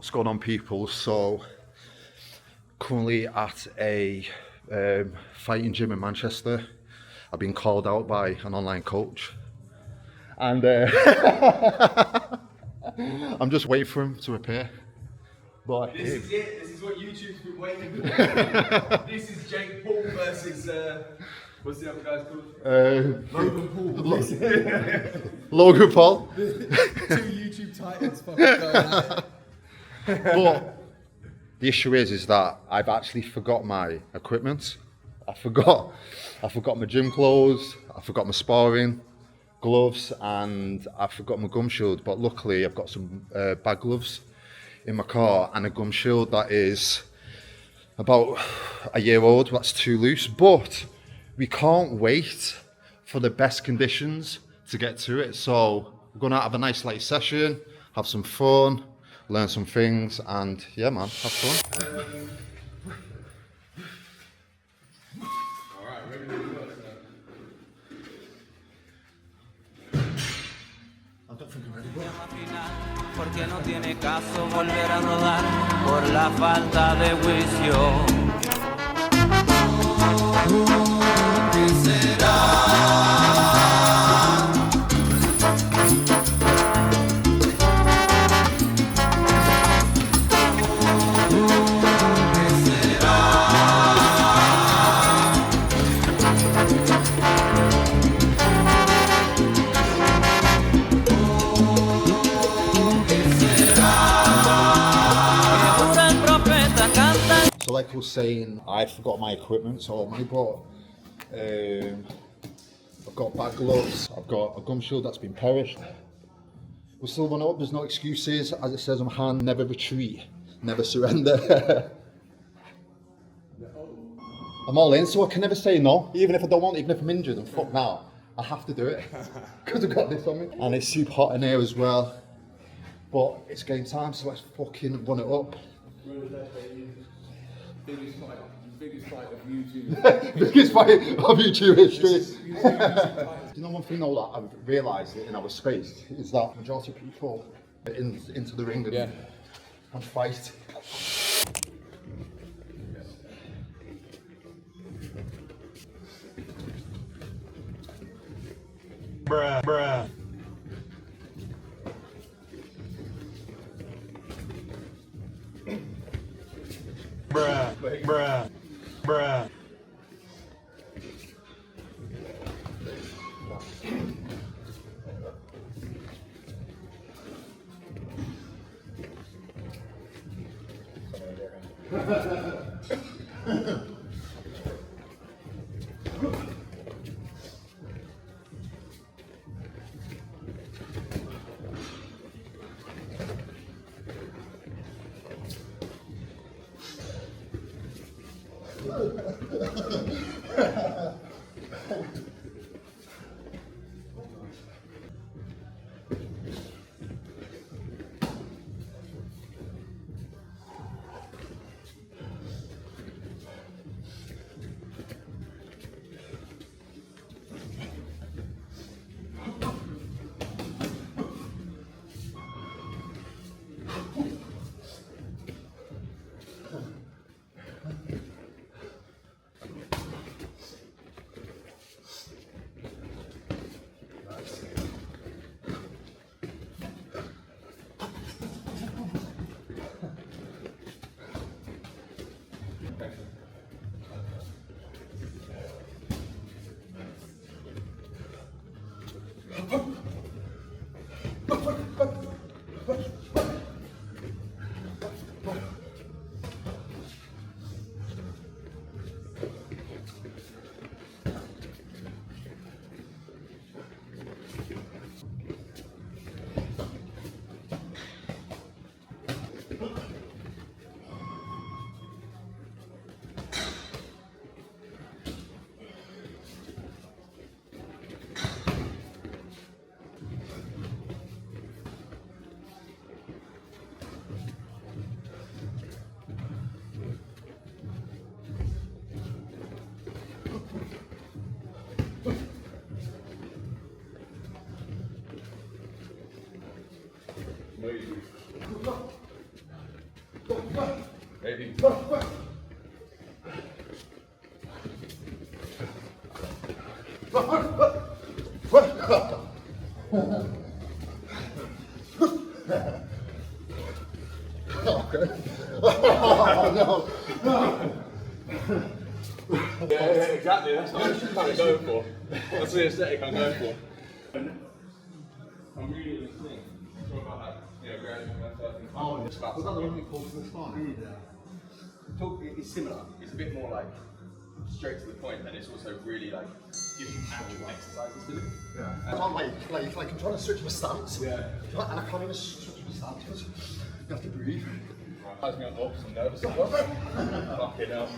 What's going on, people? So currently at a fighting gym in Manchester. I've been called out by an online coach, and I'm just waiting for him to appear. But this is it. This is what YouTube's been waiting for. This is Jake Paul versus what's the other guy's called? Logan Paul. Logan Paul. Two YouTube titans fucking going at it. But the issue is that I've actually forgot my equipment. I forgot my gym clothes. I forgot my sparring gloves, and I forgot my gum shield. But luckily, I've got some bag gloves in my car and a gum shield that is about a year old. That's too loose. But we can't wait for the best conditions to get to it. So we're gonna have a nice late session, have some fun, learn some things, and yeah, man, have fun. Alright, ready to go. I don't think I'm ready, bro. Porque no tiene caso volver a rodar por la falta de juicio. ¿Qué será? So like I was saying, I forgot my equipment, so I brought, I've got bag gloves, I've got a gum shield that's been perished. We're still running up, there's no excuses. As it says on my hand, never retreat, never surrender. I'm all in, so I can never say no, even if I don't want it, even if I'm injured and fuck now. I have to do it, because I've got this on me. And it's super hot in here as well, but it's game time, so let's fucking run it up. Biggest fight of YouTube. Biggest fight of YouTube history. You know, one thing though that I've realised in our space is that majority of people are into the ring and fight. Bruh, bruh. Bruh, bruh, bruh. Ready? Yeah, exactly. That's what I'm kind of going for. That's the aesthetic I'm going for. I'm really listening. Talk about that. Yeah, gradually. Oh, was that the one we called for the Sparring? Yeah. It's similar. It's a bit more like straight to the point, and it's also really like gives you actual exercises to do. Yeah. I'm like I'm trying to switch my stance. Yeah. And I can't even switch my stance because you have to breathe. Has me on the opposite nervous as well. Fucking hell.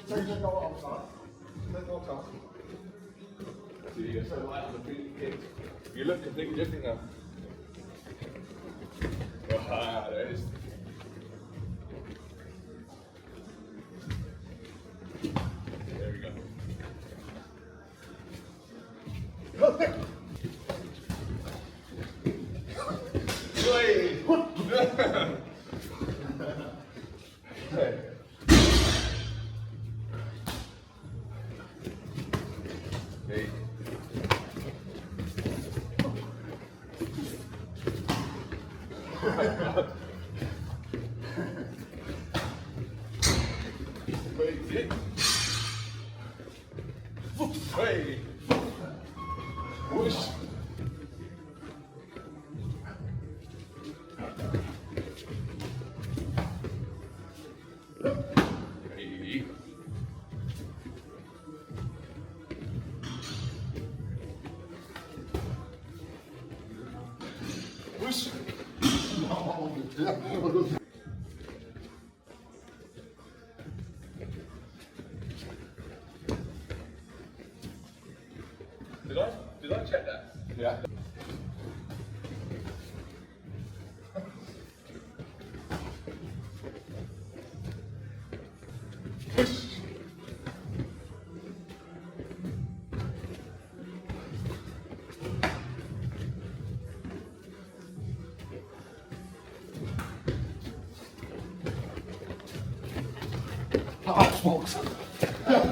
So you're so light on the feet, kids. You look completely different now. Ah, there it is. There we go. Hey. Wait. Hey. Whoosh. Hey. Whoosh. Did I check that? Yeah. Oh, smokes. I've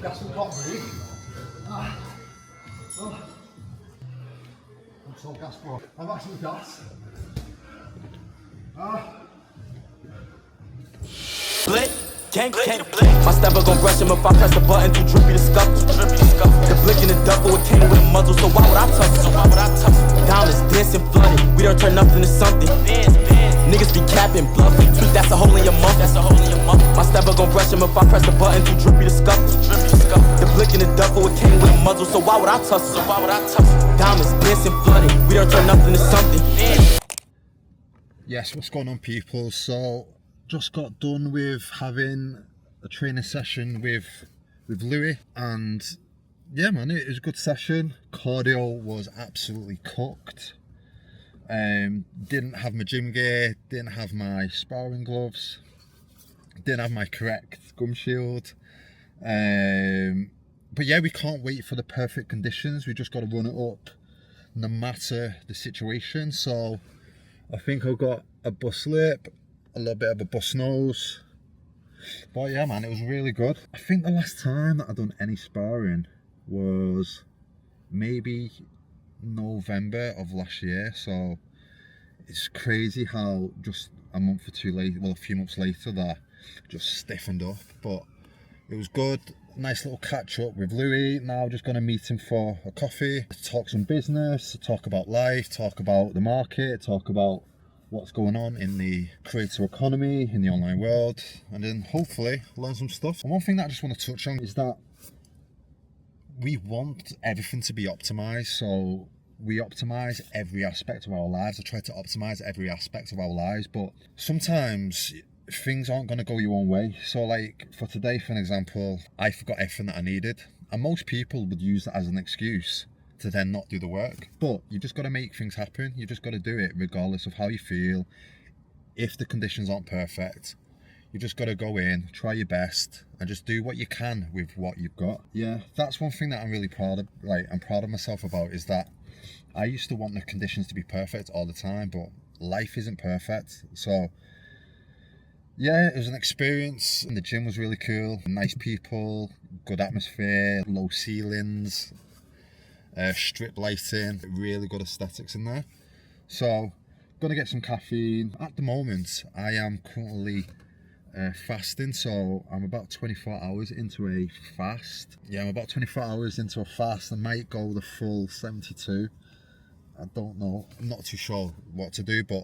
got some coffee. I'm so gas bro. I've got some gas. Blick, can't my stepper gon' brush him if I press the button too drippy to scuffle. The blick in the duffel, it came with a muzzle, so why would I tussle? Diamonds dancing flooded, we don't turn nothing to something. Niggas be capping, bluffing, that's a hole in your mouth. My stepper gon' brush him if I press the button too drippy to scuffle. The blick in the duffel, it came with a muzzle, so why would I tussle? Diamonds dancing flooded, we don't turn nothing to something. Yes, what's going on, people? So just got done with having a training session with Louis, and yeah man, it was a good session. Cardio was absolutely cooked. Didn't have my gym gear, didn't have my sparring gloves, didn't have my correct gum shield, but yeah, we can't wait for the perfect conditions. We just got to run it up no matter the situation. So I think I've got a bust lip, a little bit of a bust nose, but yeah man, it was really good. I think the last time that I've done any sparring was maybe November of last year, so it's crazy how just a month or two later, well a few months later, that just stiffened up. But it was good, nice little catch up with Louis. Now just going to meet him for a coffee, talk some business, talk about life, talk about the market, talk about what's going on in the creator economy, in the online world, and then hopefully learn some stuff. And one thing that I just want to touch on is that we want everything to be optimized, so we optimize every aspect of our lives. I try to optimize every aspect of our lives, but sometimes things aren't going to go your own way. So like for today, for an example, I forgot everything that I needed, and most people would use that as an excuse to then not do the work. But you just got to make things happen. You just got to do it regardless of how you feel. If the conditions aren't perfect, you just got to go in, try your best, and just do what you can with what you've got. Yeah, that's one thing that I'm really proud of. Like, I'm proud of myself about, is that I used to want the conditions to be perfect all the time, but life isn't perfect. So Yeah, it was an experience. The gym was really cool. Nice people, good atmosphere, low ceilings, strip lighting, really good aesthetics in there. So, gonna get some caffeine. At the moment, I am currently fasting, so I'm about 24 hours into a fast. Yeah, I'm about 24 hours into a fast. I might go the full 72. I don't know. I'm not too sure what to do, but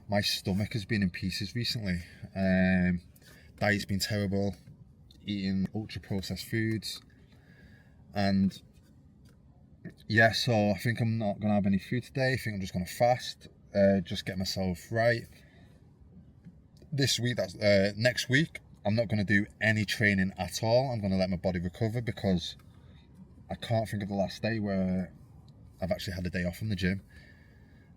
my stomach has been in pieces recently. Diet's been terrible, eating ultra processed foods, and yeah, so I think I'm not gonna have any food today. I think I'm just gonna fast, just get myself right. This week, next week, I'm not gonna do any training at all. I'm gonna let my body recover because I can't think of the last day where I've actually had a day off from the gym,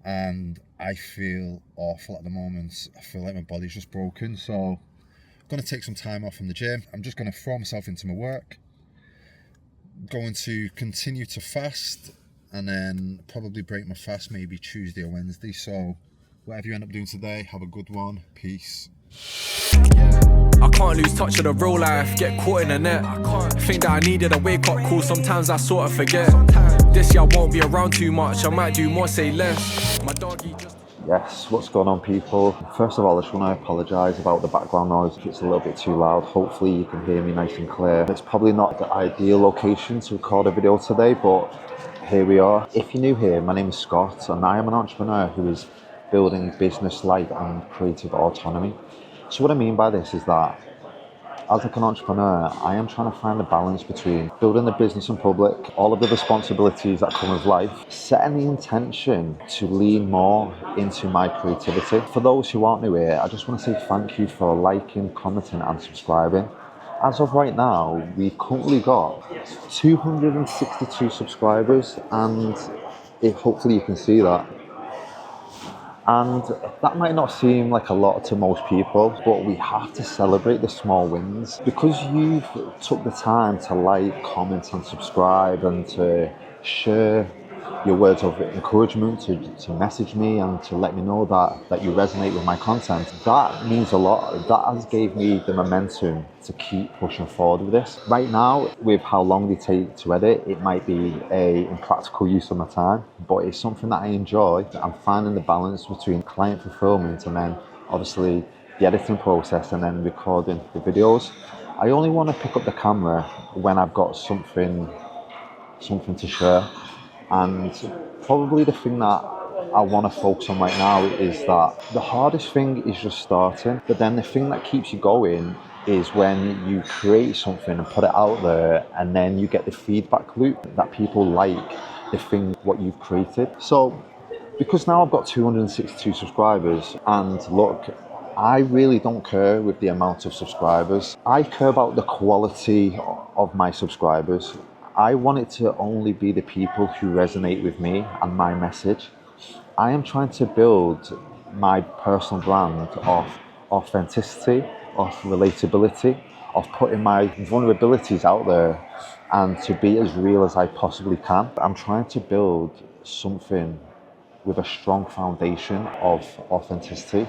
and I feel awful at the moment. I feel like my body's just broken, so I'm gonna take some time off from the gym. I'm just gonna throw myself into my work, going to continue to fast, and then probably break my fast maybe Tuesday or Wednesday. So whatever you end up doing today, have a good one. Peace. I can't lose touch of the real life, get caught in the net. Think that I needed a wake up call, sometimes I sort of forget. This year I won't be around too much, I might do more, say less. My doggy just... Yes, what's going on, people? First of all, I just want to apologise about the background noise if it's a little bit too loud. Hopefully you can hear me nice and clear. It's probably not the ideal location to record a video today, but here we are. If you're new here, my name is Scott and I am an entrepreneur who is building business life and creative autonomy. So what I mean by this is that as like an entrepreneur, I am trying to find the balance between building the business in public, all of the responsibilities that come with life, setting the intention to lean more into my creativity. For those who aren't new here, I just want to say thank you for liking, commenting and subscribing. As of right now, we've currently got 262 subscribers, and hopefully you can see that. And that might not seem like a lot to most people, but we have to celebrate the small wins. Because you've took the time to like, comment and subscribe and to share your words of encouragement, to message me and to let me know that you resonate with my content, that means a lot. That has gave me the momentum to keep pushing forward with this. Right now, with how long they take to edit, it might be a impractical use of my time, but it's something that I enjoy. I'm finding the balance between client fulfillment and then obviously the editing process and then recording the videos. I only want to pick up the camera when I've got something to share. And probably the thing that I want to focus on right now is that the hardest thing is just starting, but then the thing that keeps you going is when you create something and put it out there and then you get the feedback loop that people like the thing what you've created. So because now I've got 262 subscribers, and look, I really don't care with the amount of subscribers. I care about the quality of my subscribers. I want it to only be the people who resonate with me and my message. I am trying to build my personal brand of authenticity, of relatability, of putting my vulnerabilities out there and to be as real as I possibly can. I'm trying to build something with a strong foundation of authenticity.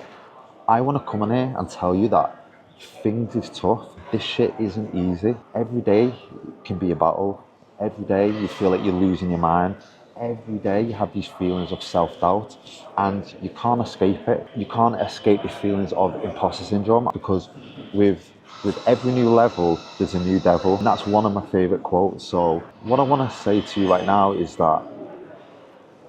I want to come in here and tell you that things is tough. This shit isn't easy. Every day can be a battle. Every day you feel like you're losing your mind. Every day you have these feelings of self-doubt and you can't escape it. You can't escape the feelings of imposter syndrome because with every new level, there's a new devil. And that's one of my favorite quotes. So what I want to say to you right now is that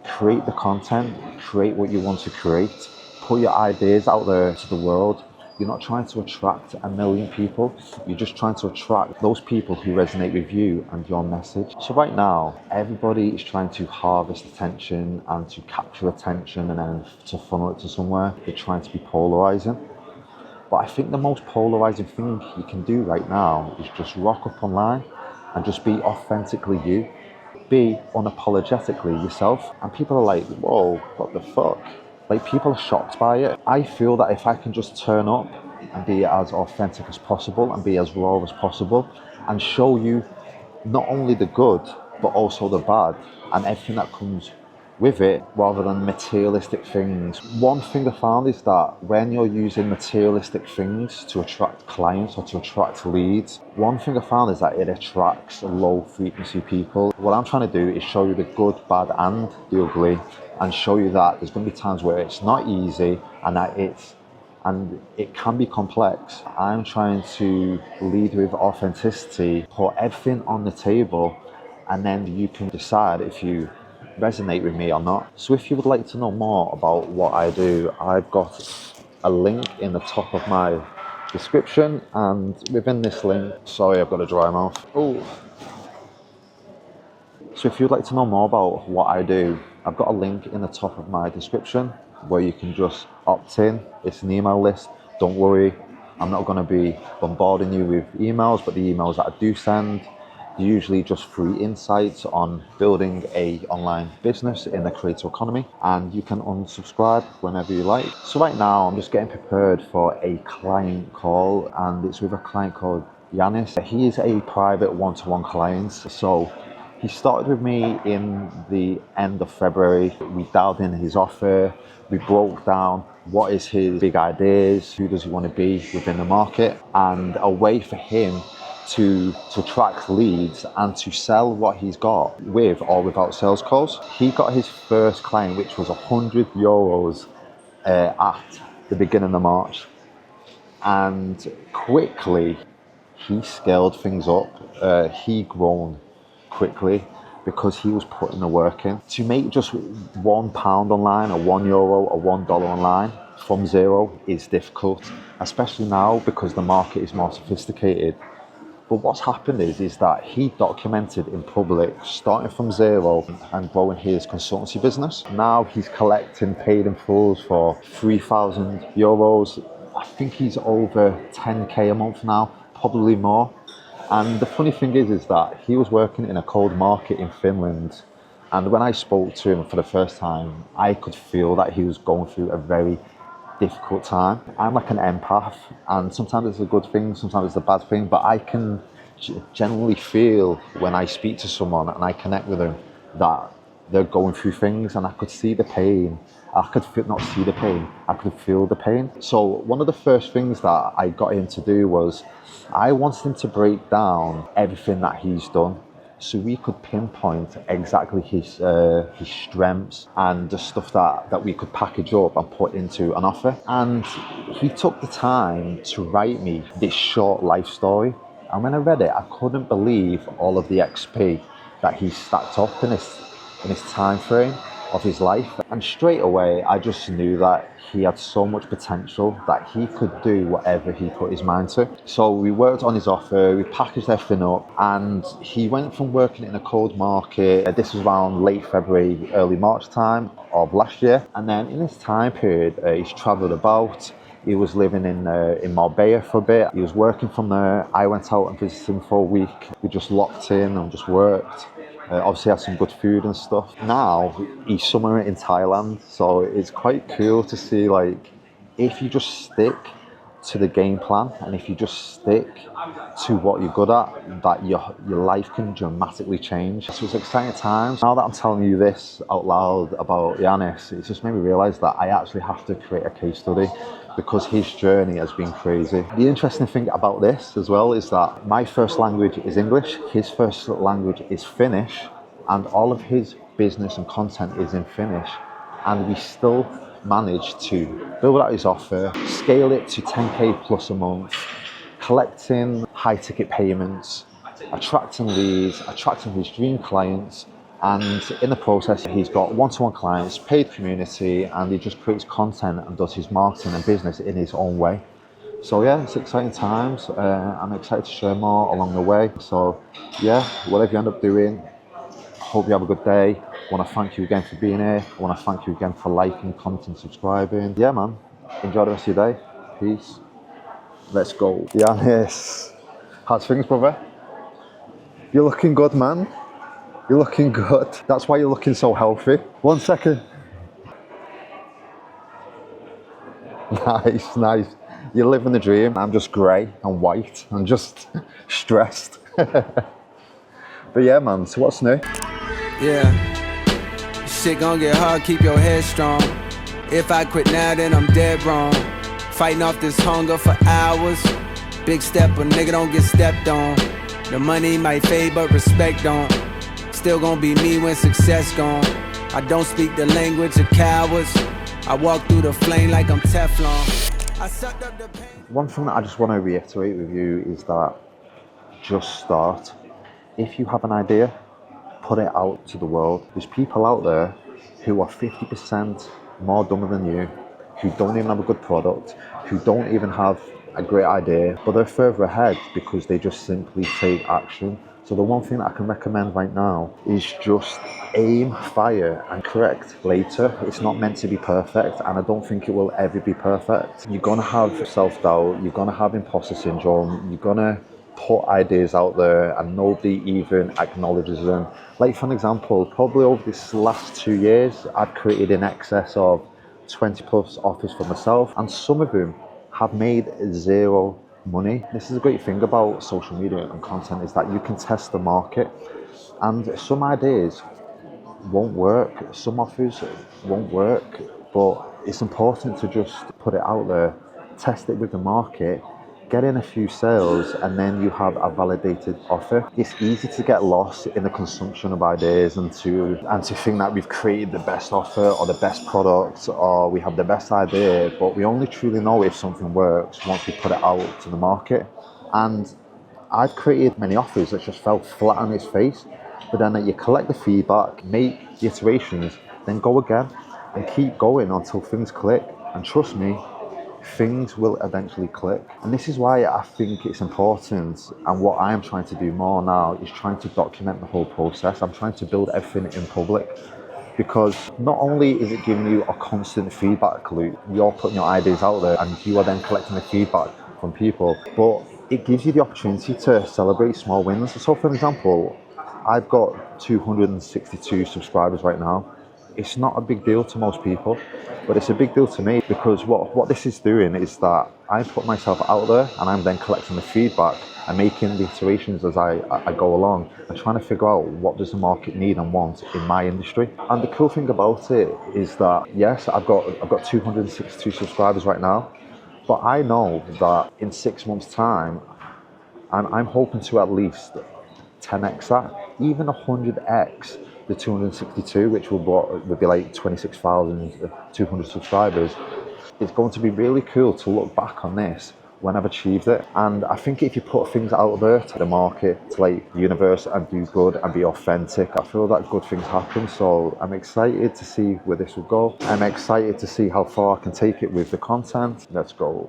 create the content, create what you want to create, put your ideas out there to the world. You're not trying to attract a million people, you're just trying to attract those people who resonate with you and your message. So right now, everybody is trying to harvest attention and to capture attention and then to funnel it to somewhere. They're trying to be polarizing. But I think the most polarizing thing you can do right now is just rock up online and just be authentically you. Be unapologetically yourself. And people are like, whoa, what the fuck? Like, people are shocked by it. I feel that if I can just turn up and be as authentic as possible and be as raw as possible and show you not only the good, but also the bad and everything that comes with it rather than materialistic things. One thing I found is that when you're using materialistic things to attract clients or to attract leads, one thing I found is that it attracts low frequency people. What I'm trying to do is show you the good, bad and the ugly, and show you that there's going to be times where it's not easy and that it can be complex. I'm trying to lead with authenticity, put everything on the table, and then you can decide if you resonate with me or not. So if you would like to know more about what I do, I've got a link in the top of my description, and within this link, sorry, I've got a dry mouth. Oh. So if you'd like to know more about what I do, I've got a link in the top of my description where you can just opt in. It's an email list. Don't worry, I'm not going to be bombarding you with emails, but the emails that I do send, usually just free insights on building a online business in the creator economy, and you can unsubscribe whenever you like. So right now I'm just getting prepared for a client call, and it's with a client called Yanis. He is a private one-to-one client. So he started with me in the end of February. We dialed in his offer. We broke down what is his big ideas, who does he want to be within the market, and a way for him to attract leads and to sell what he's got with or without sales calls. He got his first client, which was €100 at the beginning of March, and quickly he scaled things up. He grown quickly because he was putting the work in. To make just £1 online or €1 or $1 online from zero is difficult, especially now because the market is more sophisticated. But what's happened is that he documented in public, starting from zero and growing his consultancy business. Now he's collecting paid in fulls for €3,000. I think he's over 10k a month now, probably more. And the funny thing is that he was working in a cold market in Finland. And when I spoke to him for the first time, I could feel that he was going through a very difficult time. I'm like an empath, and sometimes it's a good thing, sometimes it's a bad thing, but I can generally feel when I speak to someone and I connect with them that they're going through things, and I could see the pain. I could not see the pain, I could feel the pain. So one of the first things that I got him to do was I wanted him to break down everything that he's done, so we could pinpoint exactly his strengths and the stuff that we could package up and put into an offer. And he took the time to write me this short life story. And when I read it, I couldn't believe all of the XP that he stacked up in his time frame of his life. And straight away, I just knew that he had so much potential that he could do whatever he put his mind to. So we worked on his offer, we packaged everything up, and he went from working in a cold market. This was around late February, early March time of last year. And then in this time period, he's traveled about. He was living in Marbella for a bit. He was working from there. I went out and visited him for a week. We just locked in and just worked. Obviously had some good food and stuff. Now he's somewhere in Thailand, so it's quite cool to see, like, if you just stick to the game plan and if you just stick to what you're good at, that your life can dramatically change. So it's exciting times. Now that I'm telling you this out loud about Yanis, it's just made me realise that I actually have to create a case study because his journey has been crazy. The interesting thing about this as well is that my first language is English, his first language is Finnish, and all of his business and content is in Finnish, and we still managed to build out his offer, scale it to 10k plus a month, collecting high ticket payments, attracting leads, attracting his dream clients, and in the process he's got one-to-one clients, paid community, and he just creates content and does his marketing and business in his own way. So yeah, it's exciting times. I'm excited to share more along the way. So yeah, whatever you end up doing, hope you have a good day. I want to thank you again for being here. I want to thank you again for liking, commenting, subscribing. Yeah, man. Enjoy the rest of your day. Peace. Let's go. Yanis. How's things, brother? You're looking good, man. You're looking good. That's why you're looking so healthy. 1 second. Nice, nice. You're living the dream. I'm just grey and white and just stressed. But yeah, man, so what's new? Yeah. Shit gon' get hard, keep your head strong. If I quit now, then I'm dead wrong. Fighting off this hunger for hours. Big step, a nigga don't get stepped on. The money might fade, but respect don't. Still gon' be me when success gone. I don't speak the language of cowards. I walk through the flame like I'm Teflon. I sucked up the pain. One thing that I just want to reiterate with you is that just start. If you have an idea, put it out to the world. There's people out there who are 50% more dumber than you, who don't even have a good product, who don't even have a great idea, but they're further ahead because they just simply take action. So the one thing that I can recommend right now is just aim, fire, and correct later. It's not meant to be perfect, and I don't think it will ever be perfect. You're gonna have self-doubt, you're gonna have imposter syndrome, you're gonna put ideas out there and nobody even acknowledges them. Like for an example, probably over this last 2 years, I've created in excess of 20 plus offers for myself, and some of them have made zero money. This is a great thing about social media and content, is that you can test the market, and some ideas won't work, some offers won't work, but it's important to just put it out there, test it with the market, get in a few sales, and then you have a validated offer. It's easy to get lost in the consumption of ideas and to think that we've created the best offer or the best product or we have the best idea, but we only truly know if something works once we put it out to the market. And I've created many offers that just fell flat on its face, but then you collect the feedback, make the iterations, then go again and keep going until things click. And trust me, things will eventually click. And this is why I think it's important, and what I am trying to do more now is trying to document the whole process. I'm trying to build everything in public, because not only is it giving you a constant feedback loop, you're putting your ideas out there and you are then collecting the feedback from people, but it gives you the opportunity to celebrate small wins. So for example, I've got 262 subscribers right now. It's not a big deal to most people, but it's a big deal to me, because what this is doing is that I put myself out there and I'm then collecting the feedback and making the iterations as I go along and trying to figure out what does the market need and want in my industry. And the cool thing about it is that, yes, I've got 262 subscribers right now, but I know that in 6 months' time, I'm hoping to at least 10x that, even 100x the 262, which would be like 26,200 subscribers. It's going to be really cool to look back on this when I've achieved it. And I think if you put things out there to the market, to like the universe, and do good and be authentic, I feel that good things happen. So I'm excited to see where this will go. I'm excited to see how far I can take it with the content. Let's go.